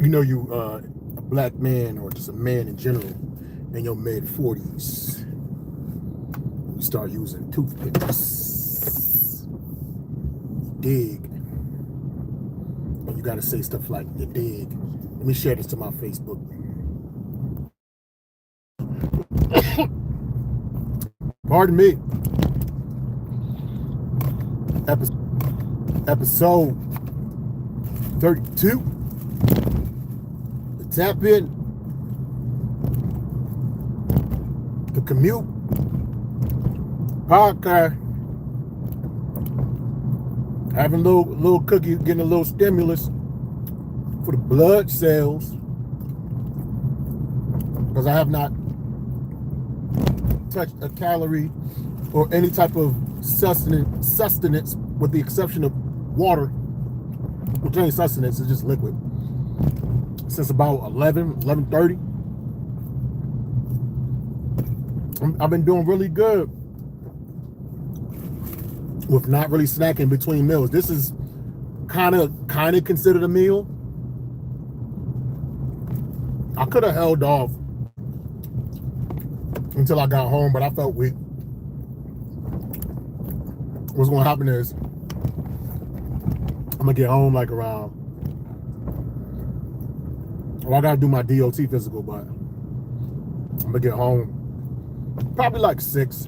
you know you a black man or just a man in general in your mid-40s, you start using toothpicks. You dig. And you gotta say stuff like, you dig. Let me share this to my Facebook. Pardon me. Episode 32. Tap in. The Commute Podcast. Having a little cookie, getting a little stimulus for the blood cells, because I have not touched a calorie or any type of sustenance with the exception of water, which ain't sustenance, it's just liquid, since about 11:30. I've been doing really good with not really snacking between meals. This is kind of considered a meal. I could have held off until I got home, but I felt weak. What's going to happen is I'm going to get home like around, well, I got to do my DOT physical, but I'm going to get home probably like 6.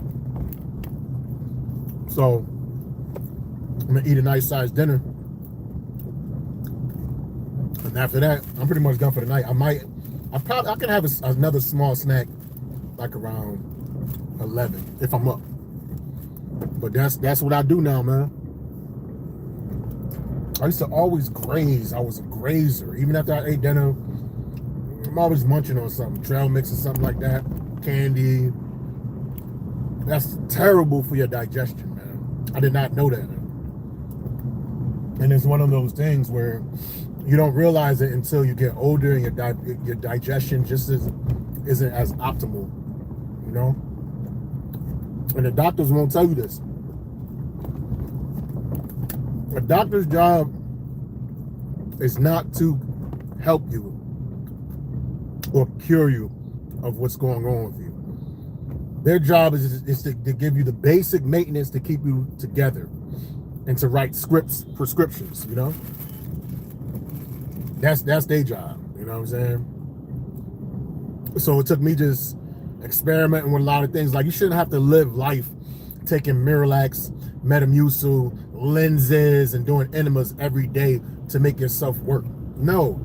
So I'm going to eat a nice sized dinner. And after that, I'm pretty much done for the night. I can have another small snack like around 11 if I'm up. But that's what I do now, man. I used to always graze. I was a grazer. Even after I ate dinner, I'm always munching on something. Trail mix or something like that. Candy. That's terrible for your digestion, man. I did not know that. And it's one of those things where you don't realize it until you get older and your digestion just isn't as optimal, you know? And the doctors won't tell you this. A doctor's job is not to help you or cure you of what's going on with you. Their job is to give you the basic maintenance to keep you together and to write prescriptions, you know? That's their job, you know what I'm saying? So it took me just experimenting with a lot of things. Like, you shouldn't have to live life taking Miralax, Metamucil, lenses, and doing enemas every day to make yourself work. No.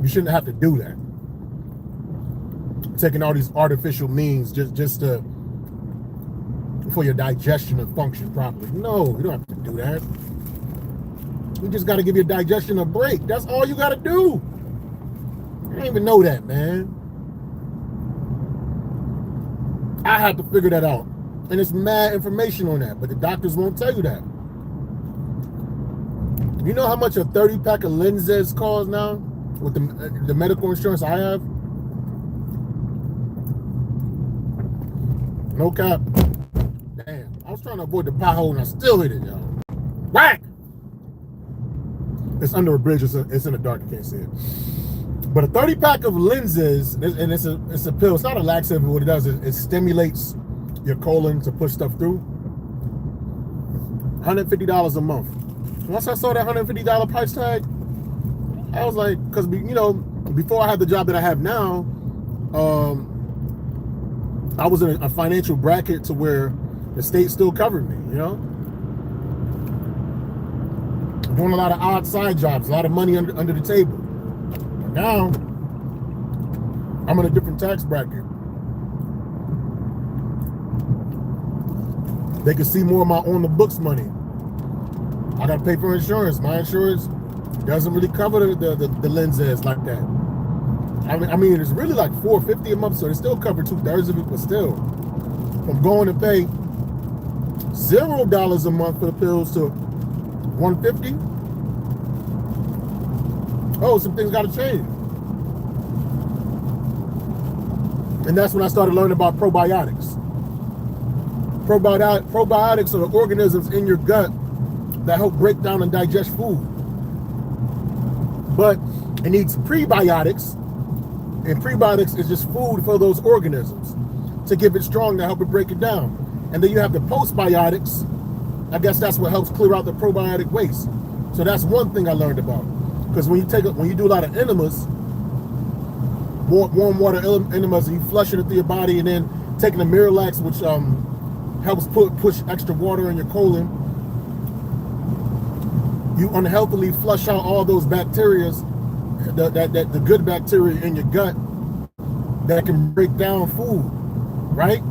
You shouldn't have to do that. Taking all these artificial means just for your digestion to function properly. No, you don't have to do that. You just got to give your digestion a break. That's all you got to do. I didn't even know that, man. I had to figure that out. And it's mad information on that, but the doctors won't tell you that. You know how much a 30-pack of lenses costs now with the medical insurance I have? No cap. Damn, I was trying to avoid the pothole and I still hit it, y'all. Whack! It's under a bridge. It's in the dark. You can't see it. But a 30-pack of lenses, and it's a pill. It's not a laxative. What it does is it stimulates your colon to push stuff through. $150 a month. Once I saw that $150 price tag, I was like, because before I had the job that I have now, I was in a financial bracket to where the state still covered me, you know? I'm doing a lot of odd side jobs, a lot of money under the table. Now, I'm in a different tax bracket. They can see more of my on the books money. I got to pay for insurance. My insurance doesn't really cover the lenses like that. I mean, it's really like $450 a month, so they still cover 2/3 of it, but still, I'm going to pay $0 a month for the pills to $150. Oh, some things got to change. And that's when I started learning about probiotics. Probiotics are the organisms in your gut that help break down and digest food. But it needs prebiotics, and prebiotics is just food for those organisms to give it strong, to help it break it down. And then you have the postbiotics. I guess that's what helps clear out the probiotic waste. So that's one thing I learned about. Because when you do a lot of enemas, warm water enemas, and you flush it through your body, and then taking the Miralax, which helps push extra water in your colon, you unhealthily flush out all those bacteria, the good bacteria in your gut that can break down food, right?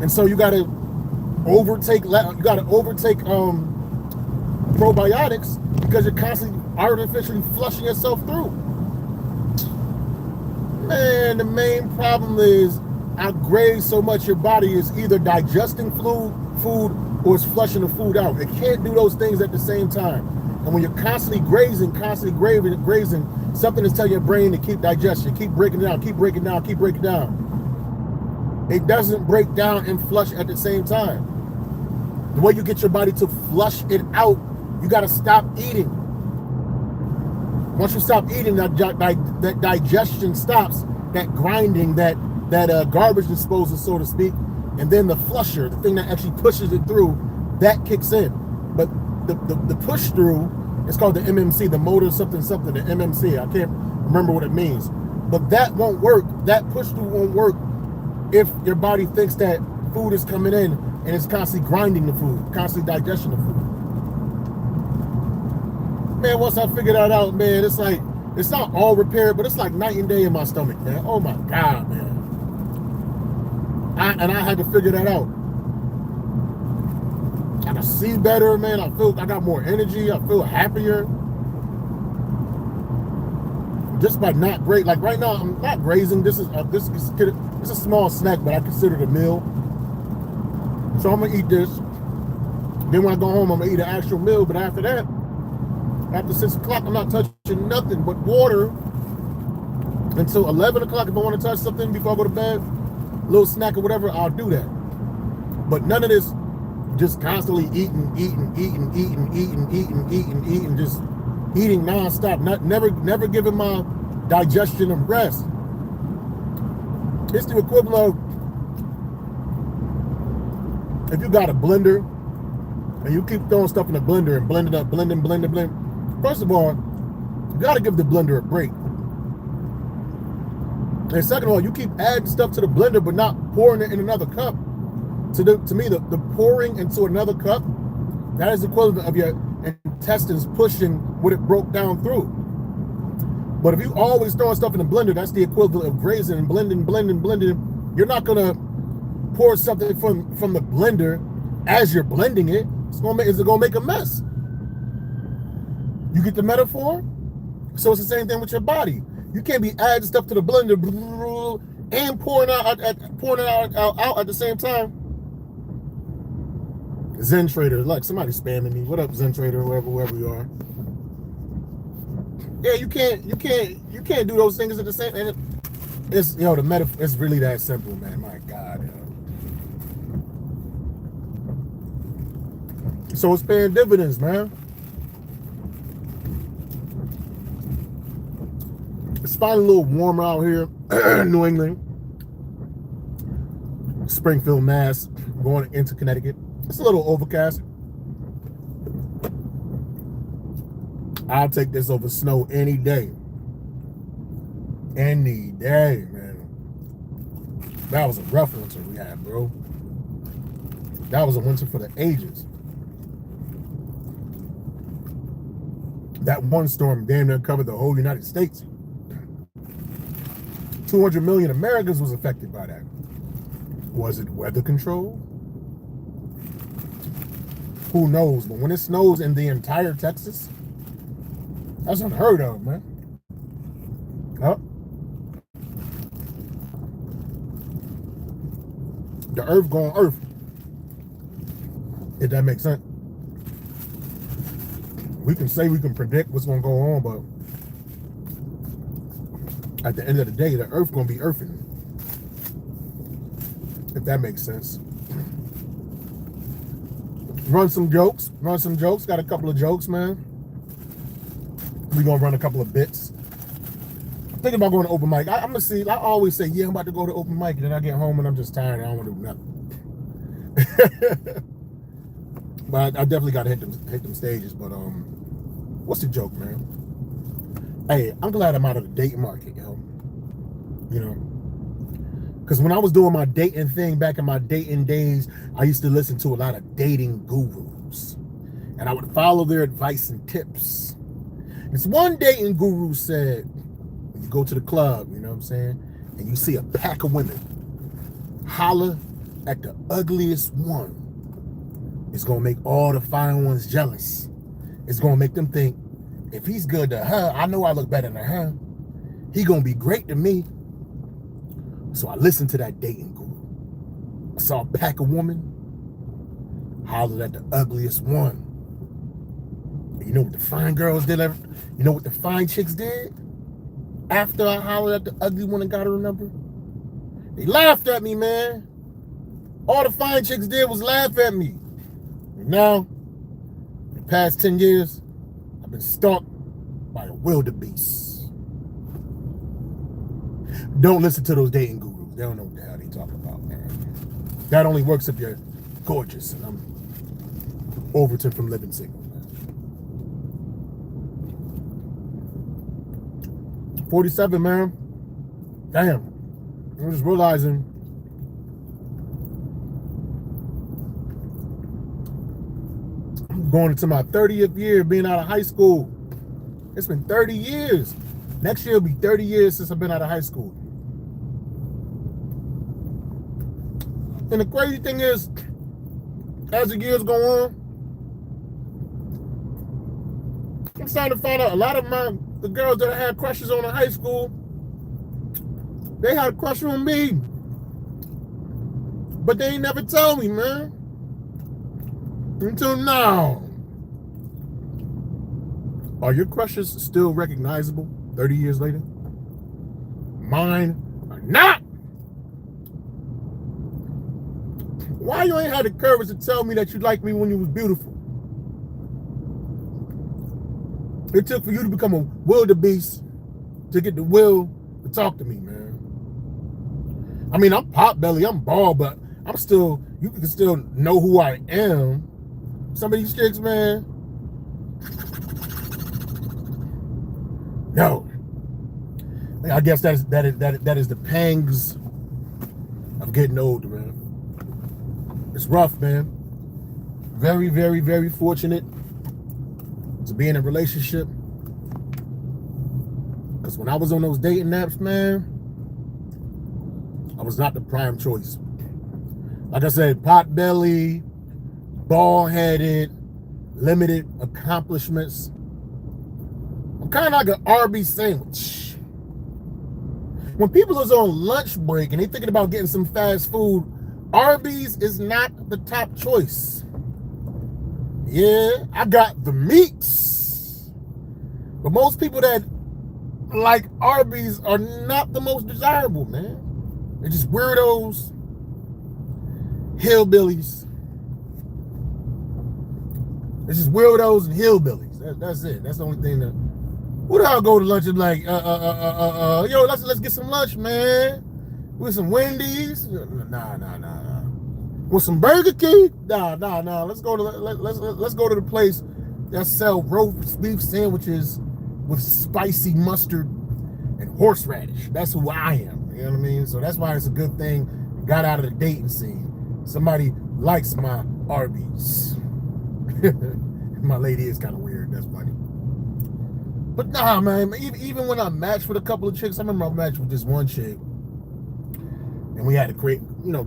And so you gotta overtake probiotics because you're constantly artificially flushing yourself through. Man, the main problem is I graze so much your body is either digesting food or it's flushing the food out. It can't do those things at the same time. And when you're constantly grazing, something is telling your brain to keep digestion, keep breaking it down, keep breaking down, keep breaking down. It doesn't break down and flush at the same time. The way you get your body to flush it out, you got to stop eating. Once you stop eating, that digestion stops, that grinding, that garbage disposal, so to speak, and then the flusher, the thing that actually pushes it through, that kicks in. But the push through is called the MMC, the motor something, the MMC. I can't remember what it means. But that won't work. That push through won't work if your body thinks that food is coming in and it's constantly grinding the food, constantly digesting the food. Man, once I figured that out, man, it's like, it's not all repaired, but it's like night and day in my stomach, man. Oh my God, man. I had to figure that out. I can see better, man. I got more energy. I feel happier. Just by not great. Like right now, I'm not grazing. This is a small snack, but I consider it a meal. So I'm gonna eat this. Then when I go home, I'm gonna eat an actual meal. But after that, after 6 o'clock, I'm not touching nothing but water until 11 o'clock. If I want to touch something before I go to bed, a little snack or whatever, I'll do that. But none of this just constantly eating, just eating nonstop, never giving my digestion a rest. It's the equivalent of if you got a blender and you keep throwing stuff in the blender and blend it up, blend. First of all, you got to give the blender a break. And second of all, you keep adding stuff to the blender but not pouring it in another cup. To me, the pouring into another cup, that is the equivalent of your intestines pushing what it broke down through. But if you always throwing stuff in the blender, that's the equivalent of grazing and blending. You're not gonna pour something from the blender as you're blending it. It's gonna make a mess. You get the metaphor? So it's the same thing with your body. You can't be adding stuff to the blender and pouring it out at the same time. Zen Trader, like somebody spamming me. What up, Zen Trader, whoever you are? Yeah, you can't do those things at the same. And it's the metaphor. It's really that simple, man. My God. So it's paying dividends, man. It's finally a little warmer out here, New England, Springfield, Mass, going into Connecticut. It's a little overcast. I'll take this over snow any day. Any day, man. That was a rough winter we had, bro. That was a winter for the ages. That one storm damn near covered the whole United States. 200 million Americans was affected by that. Was it weather control? Who knows? But when it snows in the entire Texas, that's unheard of, man. Huh? The earth going earth. If that makes sense. We can say we can predict what's going to go on, but at the end of the day, the earth going to be earthing. If that makes sense. Run some jokes. Got a couple of jokes, man. We're gonna run a couple of bits. I'm thinking about going to open mic. I'm gonna see. I always say, yeah, I'm about to go to open mic, and then I get home and I'm just tired. And I don't want to do nothing. But I definitely gotta hit them stages. But what's the joke, man? Hey, I'm glad I'm out of the dating market, yo. You know, because when I was doing my dating thing back in my dating days, I used to listen to a lot of dating gurus, and I would follow their advice and tips. This one dating guru said, when you go to the club, you know what I'm saying, and you see a pack of women, holler at the ugliest one. It's gonna make all the fine ones jealous. It's gonna make them think, if he's good to her, I know I look better than her. He gonna be great to me. So I listened to that dating guru. I saw a pack of women, hollered at the ugliest one. And you know what the fine girls did? You know what the fine chicks did? After I hollered at the ugly one and got her number? They laughed at me, man. All the fine chicks did was laugh at me. And now, in the past 10 years, I've been stalked by a wildebeest. Don't listen to those dating gurus. They don't know what the hell they talking about, man. That only works if you're gorgeous, and I'm Overton from Living Single, man. 47, man. Damn. I'm just realizing I'm going into my 30th year being out of high school. It's been 30 years. Next year will be 30 years since I've been out of high school. And the crazy thing is, as the years go on, I'm starting to find out a lot of the girls that I had crushes on in high school, they had a crush on me. But they ain't never tell me, man. Until now. Are your crushes still recognizable 30 years later? Mine are not. Why you ain't had the courage to tell me that you liked me when you was beautiful? It took for you to become a wildebeest to get the will to talk to me, man. I mean, I'm pot belly, I'm bald, but I'm still, you can still know who I am. Some of these chicks, man. No. I guess that is the pangs of getting older, man. It's rough, man. Very, very, very fortunate to be in a relationship. Because when I was on those dating apps, man, I was not the prime choice. Like I said, pot belly, bald-headed, limited accomplishments. I'm kind of like an Arby's sandwich. When people is on lunch break and they thinking about getting some fast food, Arby's is not the top choice. Yeah, I got the meats. But most people that like Arby's are not the most desirable, man. They're just weirdos, hillbillies. It's just weirdos and hillbillies. That's it. That's the only thing that. Who the hell go to lunch and like, yo, let's get some lunch, man. With some Wendy's? Nah. With some Burger King? Nah. Let's go to the place that sell roast beef sandwiches with spicy mustard and horseradish. That's who I am. You know what I mean? So that's why it's a good thing I got out of the dating scene. Somebody likes my Arby's. My lady is kind of weird. That's funny. But nah, man. Even when I matched with a couple of chicks, I remember I matched with this one chick. And we had a great,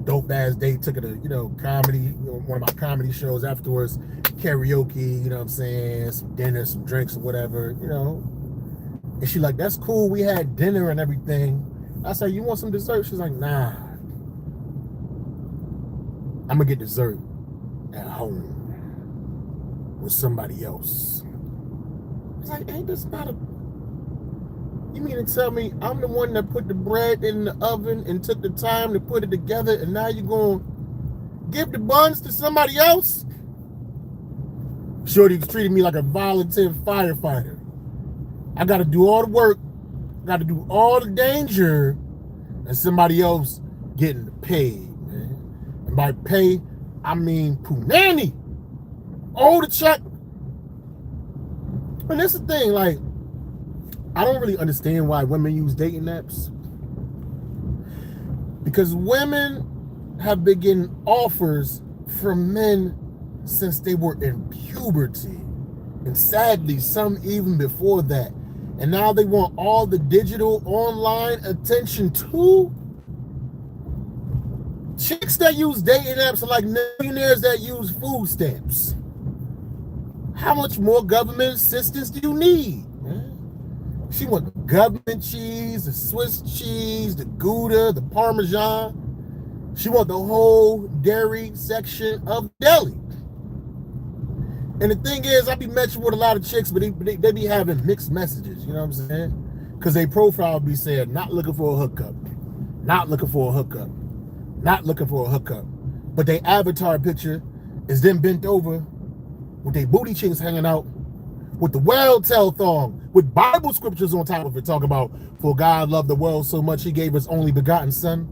dope ass date. Took her to, comedy, one of my comedy shows afterwards, karaoke, you know what I'm saying, some dinner, some drinks or whatever, And she like, that's cool. We had dinner and everything. I said, you want some dessert? She's like, nah. I'm gonna get dessert at home with somebody else. I was like, ain't this not a... You mean to tell me I'm the one that put the bread in the oven and took the time to put it together, and now you're going to give the buns to somebody else? Shorty was treating me like a volunteer firefighter. I got to do all the work, got to do all the danger, and somebody else getting paid, man. And by pay, I mean punani. Oh, the check. And that's the thing, like, I don't really understand why women use dating apps. Because women have been getting offers from men since they were in puberty. And sadly, some even before that. And now they want all the digital online attention too. Chicks that use dating apps are like millionaires that use food stamps. How much more government assistance do you need? She want the government cheese, the Swiss cheese, the Gouda, the Parmesan. She want the whole dairy section of deli. And the thing is, I be matching with a lot of chicks, but they be having mixed messages, you know what I'm saying? Because they profile be saying, not looking for a hookup, not looking for a hookup, not looking for a hookup. But their avatar picture is them bent over with their booty cheeks hanging out, with the whale tail thong, with Bible scriptures on top of it, talk about, for God loved the world so much, he gave his only begotten son.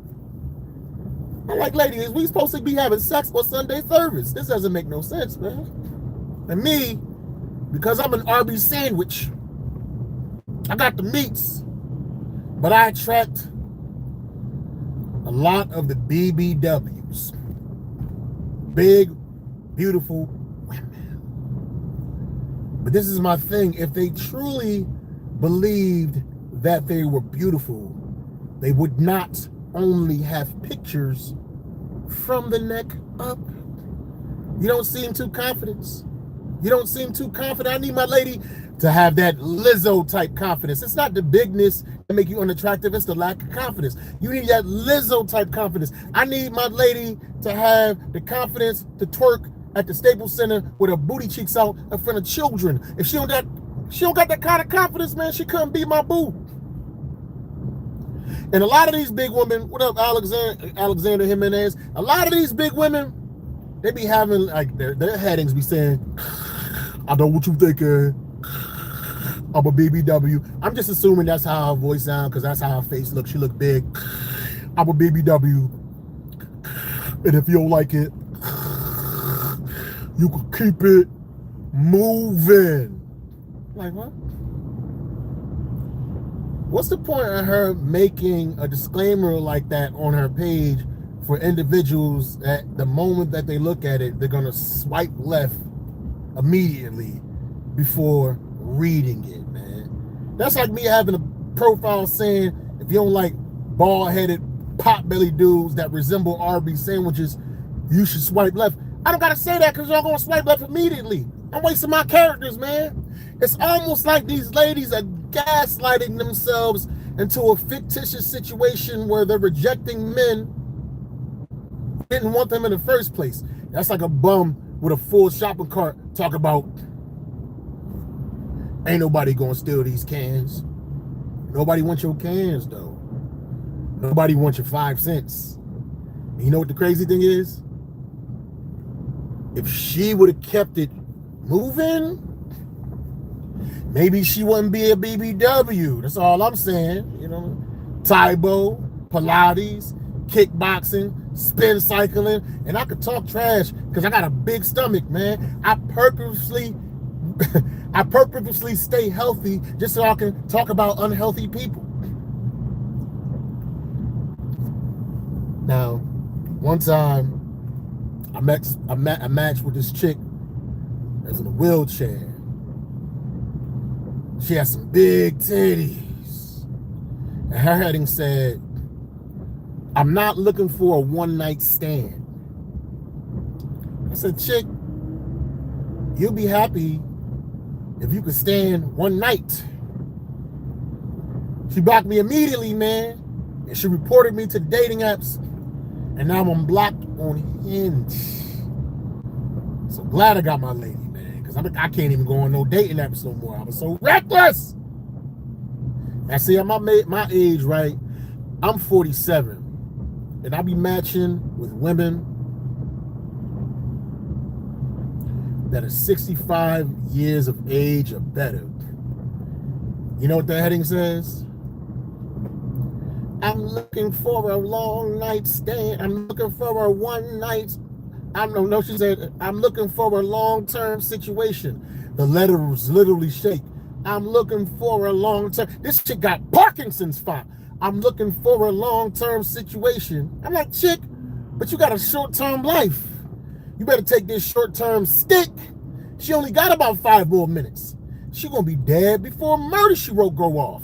I'm like, ladies, we supposed to be having sex for Sunday service. This doesn't make no sense, man. And me, because I'm an RB sandwich, I got the meats, but I attract a lot of the BBWs. Big, beautiful women. But this is my thing. If they truly believed that they were beautiful, they would not only have pictures from the neck up. You don't seem too confident. You don't seem too confident. I need my lady to have that Lizzo type confidence. It's not the bigness that make you unattractive. It's the lack of confidence. You need that Lizzo type confidence. I need my lady to have the confidence to twerk at the Staples Center with her booty cheeks out in front of children. If she don't got that kind of confidence, man, she couldn't be my boo. And a lot of these big women, what up, Alexander Jimenez? A lot of these big women, they be having like their headings be saying, I know what you thinking. I'm a BBW. I'm just assuming that's how her voice sounds because that's how her face looks. She look big. I'm a BBW. And if you don't like it, you can keep it moving. Like what? What's the point of her making a disclaimer like that on her page for individuals that the moment that they look at it, they're gonna swipe left immediately before reading it, man? That's like me having a profile saying, if you don't like bald-headed, pot-belly dudes that resemble RB sandwiches, you should swipe left. I don't gotta say that because y'all gonna swipe left immediately. I'm wasting my characters, man. It's almost like these ladies are gaslighting themselves into a fictitious situation where they're rejecting men who didn't want them in the first place. That's like a bum with a full shopping cart talk about, ain't nobody gonna steal these cans. Nobody wants your cans though. Nobody wants your 5 cents. And you know what the crazy thing is? If she would have kept it moving, maybe she wouldn't be a BBW. That's all I'm saying. You know, Taibo, Pilates, kickboxing, spin cycling, and I could talk trash because I got a big stomach, man. I purposely stay healthy just so I can talk about unhealthy people. Now, one time I matched with this chick that's in a wheelchair. She has some big titties. And her heading said, I'm not looking for a one-night stand. I said, chick, you'll be happy if you could stand one night. She blocked me immediately, man. And she reported me to the dating apps. And now I'm blocked on Hinge. So glad I got my lady, man. Because I can't even go on no dating apps no more. I was so reckless. And see, I'm my age, right? I'm 47. And I be matching with women that are 65 years of age or better. You know what the heading says? I'm looking for a long night stand. I'm looking for a one night. I don't know. She said, I'm looking for a long-term situation. The letters literally shake. I'm looking for a long-term. This chick got Parkinson's spot. I'm looking for a long-term situation. I'm like, chick, but you got a short-term life. You better take this short-term stick. She only got about 5 more minutes. She gonna be dead before Murder, She Wrote go off.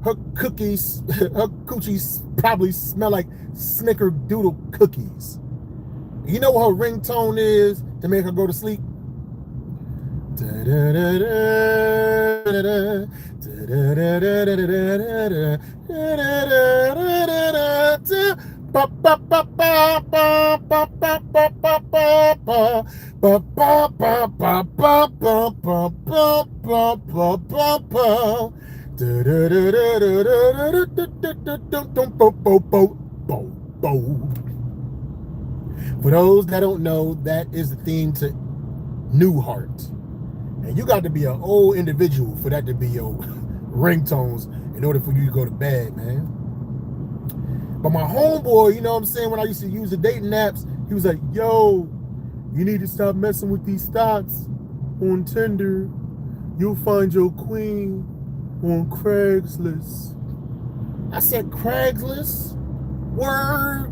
Her cookies, her coochies probably smell like snickerdoodle cookies. You know what her ringtone is to make her go to sleep? For those that don't know, that is the theme to Newhart. And you got to be an old individual for that to be your ringtones in order for you to go to bed, man. But my homeboy, you know what I'm saying, when I used to use the dating apps, he was like, yo, you need to stop messing with these thoughts on Tinder. You'll find your queen on Craigslist. I said, Craigslist? Word?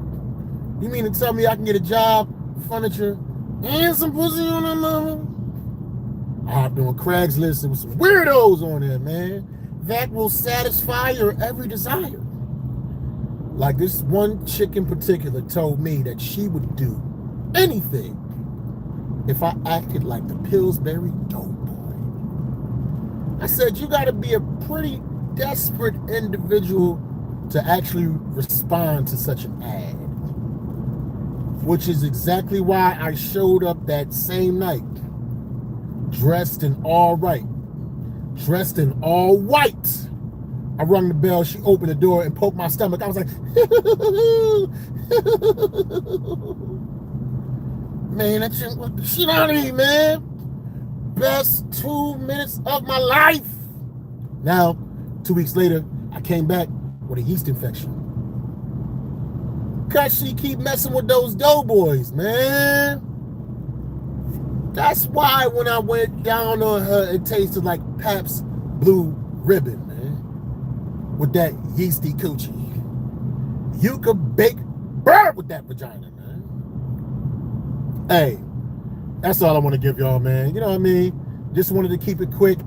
You mean to tell me I can get a job, furniture, and some pussy on that mama? I hopped on Craigslist and with some weirdos on there, man. That will satisfy your every desire. Like this one chick in particular told me that she would do anything if I acted like the Pillsbury dope boy. I said, you got to be a pretty desperate individual to actually respond to such an ad. Which is exactly why I showed up that same night, dressed in all right, dressed in all white. I rung the bell, she opened the door and poked my stomach. I was like, man, that shit was the shit out of me, man. Best 2 minutes of my life. Now, 2 weeks later, I came back with a yeast infection. Cause she keep messing with those doughboys, man. That's why when I went down on her, it tasted like Pabst Blue Ribbon, man. With that yeasty coochie. You could bake bread with that vagina, man. Hey, that's all I want to give y'all, man. You know what I mean? Just wanted to keep it quick.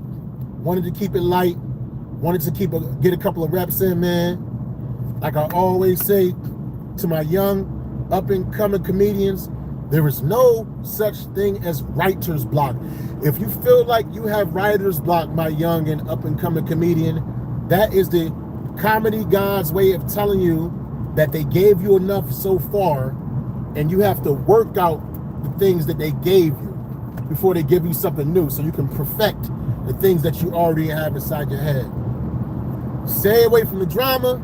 Wanted to keep it light. Wanted to get a couple of reps in, man. Like I always say, to my young up-and-coming comedians, there is no such thing as writer's block. If you feel like you have writer's block, my young and up-and-coming comedian, that is the comedy God's way of telling you that they gave you enough so far and you have to work out the things that they gave you before they give you something new so you can perfect the things that you already have inside your head. Stay away from the drama.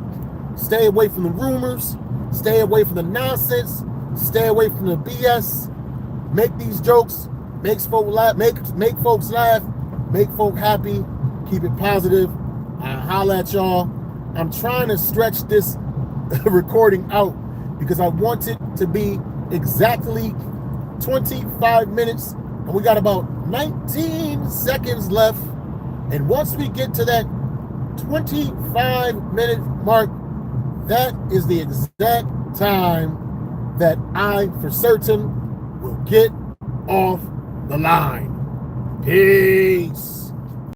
Stay away from the rumors. Stay away from the nonsense. Stay away from the BS. Make these jokes. Make folks laugh. Make folks laugh. Make folk happy. Keep it positive. I'll holla at y'all. I'm trying to stretch this recording out because I want it to be exactly 25 minutes. And we got about 19 seconds left. And once we get to that 25-minute mark, that is the exact time that I, for certain, will get off the line. Peace.